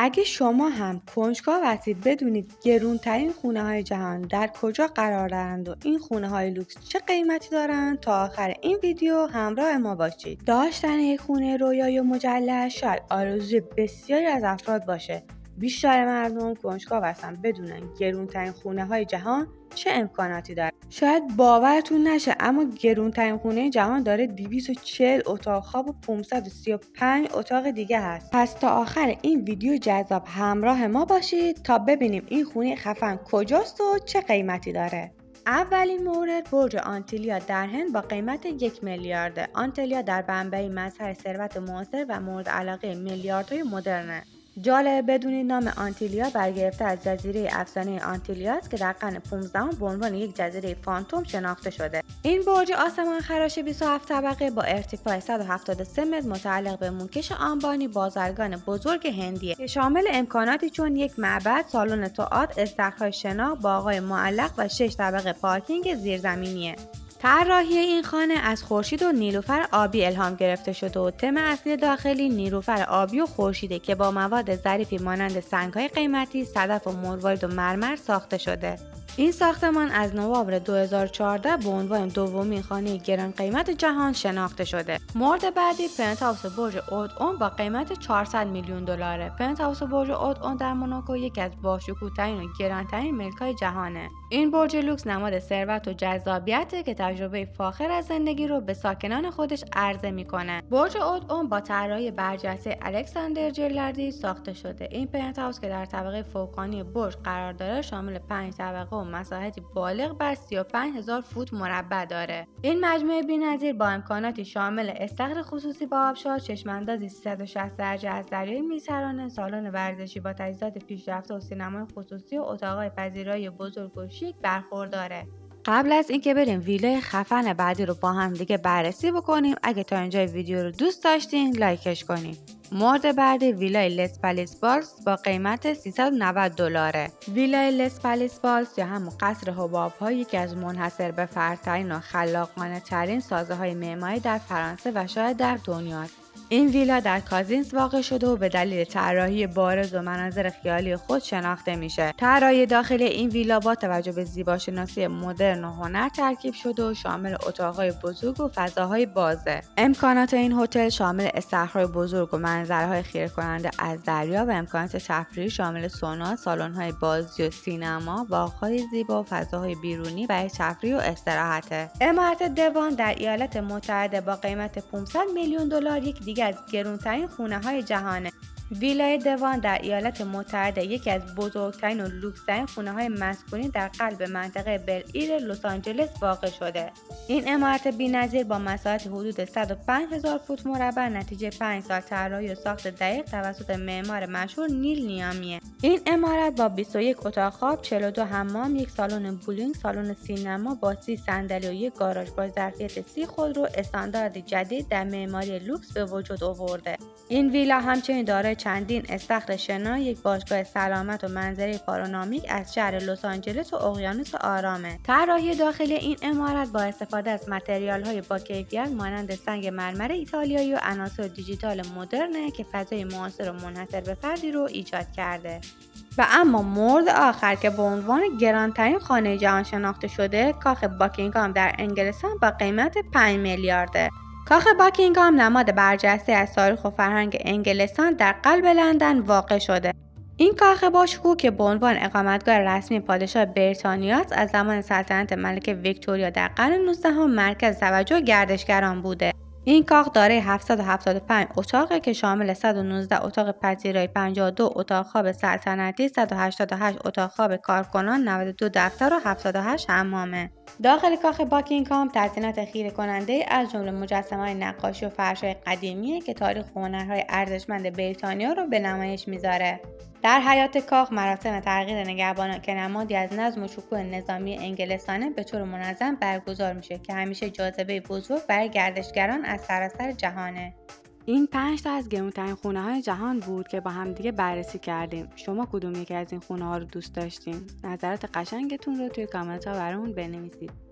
اگه شما هم کنجکاو هستید بدونید گرونترین خونه های جهان در کجا قرار دارند و این خونه های لوکس چه قیمتی دارند، تا آخر این ویدیو همراه ما باشید. داشتن یک خونه رویایی و مجلل شاید آرزوی بسیاری از افراد باشه. بیشتر مردم کنجکاو هستن بدونن گرونترین خونه های جهان چه امکاناتی داره. شاید باورتون نشه اما گرونترین خونه جهان داره 240 اتاق خواب و 535 اتاق دیگه هست. پس تا آخر این ویدیو جذاب همراه ما باشید تا ببینیم این خونه خفن کجاست و چه قیمتی داره. اولین مورد برج آنتیلیا در هند با قیمت 1 میلیارده. آنتیلیا در بنبئی مظهر ثروت معاصر و مورد علاقه میلیاردهای مدرنه. جالب بدونید نام آنتیلیا برگرفته از جزیره افسانه آنتیلیا است که در قرن 15 به عنوان یک جزیره فانتوم شناخته شده. این برج آسمان خراش 27 طبقه با ارتفاع 173 متر متعلق به موکش آنبانی بازرگان بزرگ هندیه که شامل امکاناتی چون یک معبد، سالن تئاتر، استخرهای شنا، باغ‌های معلق و 6 طبقه پارکینگ زیرزمینیه. طراحی این خانه از خورشید و نیلوفر آبی الهام گرفته شده و تم اصلی داخلی نیلوفر آبی و خورشیده که با مواد ظریفی مانند سنگ‌های قیمتی، صدف و مروارید و مرمر ساخته شده. این ساختمان از نوامبر 2014 به عنوان دومین خانه گران قیمت جهان شناخته شده. مورد بعدی پنت‌هاوس برج اودئون با قیمت 400 میلیون دلاره. پنت‌هاوس برج اودئون در موناکو یکی از باشکوه‌ترین و گرانترین ملک‌های جهانه. این برج لوکس نماد ثروت و جذابیته که تجربه فاخر از زندگی رو به ساکنان خودش عرضه میکنه. برج اودئون با طراحی برجسته الکساندر جلردی ساخته شده. این پنت‌هاوس که در طبقه فوقانی برج قرار داره شامل 5 طبقه و مساحتی بالغ بر 35000 فوت مربع داره. این مجموعه بی‌نظیر با امکاناتی شامل استخر خصوصی با آبشار، چشم‌اندازی 360 درجه از دریای مدیترانه، سالن ورزشی با تجهیزات پیشرفته و سینمای خصوصی و اتاق‌های پذیرایی بزرگ و شیک برخورداره. قبل از اینکه بریم ویلای خفن بعدی رو با هم دیگه بررسی بکنیم، اگه تا اینجای ویدیو رو دوست داشتین لایکش کنین. مورد بعدی ویلای لس پالیس بالز با قیمت 390 دلاره. ویلای لس پالیس بالز یا همون قصر حباب‌ها یکی از منحصر به فردترین و خلاقانه ترین سازه های معماری در فرانسه و شاید در دنیاست. این ویلا در کازینس واقع شده و به دلیل طراحی بارز و مناظر خیالی خود شناخته میشه. طراحی داخلی این ویلا با توجه به زیباشناسی مدرن و هنر ترکیب شده و شامل اتاق‌های بزرگ و فضاهای بازه. امکانات این هتل شامل استخرهای بزرگ و منظره‌های خیره کننده از دریا و امکانات تفریحی شامل سونا، سالن‌های بازی و سینما، باغ‌های زیبا و فضاهای بیرونی برای تفریح و استراحت. عمارت دوان در ایالات متحده با قیمت 500 میلیون دلار یک دیگه از گرونترین خونه های جهانه. ویلای دوان در ایالات متحده یکی از بزرگترین و لوکس‌ترین خونه های مسکونی در قلب منطقه بل ایر لس آنجلس واقع شده. این عمارت بی‌نظیر با مساحت حدود 105000 فوت مربع نتیجه 5 سال طراحی و ساخت دقیق توسط معمار مشهور نیل نیامیه. این عمارت با 21 اتاق خواب، 42 حمام، یک سالن بولینگ، سالن سینما با 30 صندلی و یک گاراژ با ظرفیت 30 خودرو استاندارد جدید در معماری لوکس به وجود آورده. این ویلا همچنین دارای چندین استخر شنا، یک باشگاه سلامت و منظره پانورامایک از شهر لس آنجلس و اقیانوس آرامه. طراحی داخلی این عمارت با استفاده از متریال‌های با کیفیت مانند سنگ مرمر ایتالیایی و عناصر دیجیتال مدرنه که فضای معاصر و منحصر به فردی رو ایجاد کرده. و اما مورد آخر که به عنوان گرانترین خانه جهان شناخته شده، کاخ باکینگهام در انگلستان با قیمت 5 میلیارده. کاخ باکینگهام نماد برجسته از تاریخ و فرهنگ انگلستان در قلب لندن واقع شده. این کاخ باشکوه که به عنوان اقامتگاه رسمی پادشاه بریتانیاست از زمان سلطنت ملکه ویکتوریا در قرن 19 مرکز توجه گردشگران بوده. این کاخ دارای 775 اتاقه که شامل 119 اتاق پذیرایی، 52 اتاق خواب سلطنتی، 188 اتاق خواب کارکنان، 92 دفتر و 78 حمامه. داخل کاخ باکینگهام تزیینات خیره کننده از جمله مجسمه‌های نقاشی و فرش‌های قدیمیه که تاریخ و هنرهای ارزشمند بریتانیا رو به نمایش میذاره. در حیاط کاخ مراسم تغییر نگهبانان که نمادی از نظم و شکوه نظامی انگلستانه به طور منظم برگزار میشه که همیشه جاذبه بزرگ برای گردشگران از سراسر جهانه. این 5 تا از گرونترین خونه های جهان بود که با هم دیگه بررسی کردیم. شما کدوم یکی از این خونه ها رو دوست داشتین؟ نظرات قشنگتون رو توی کامنت ها برامون بنویسید.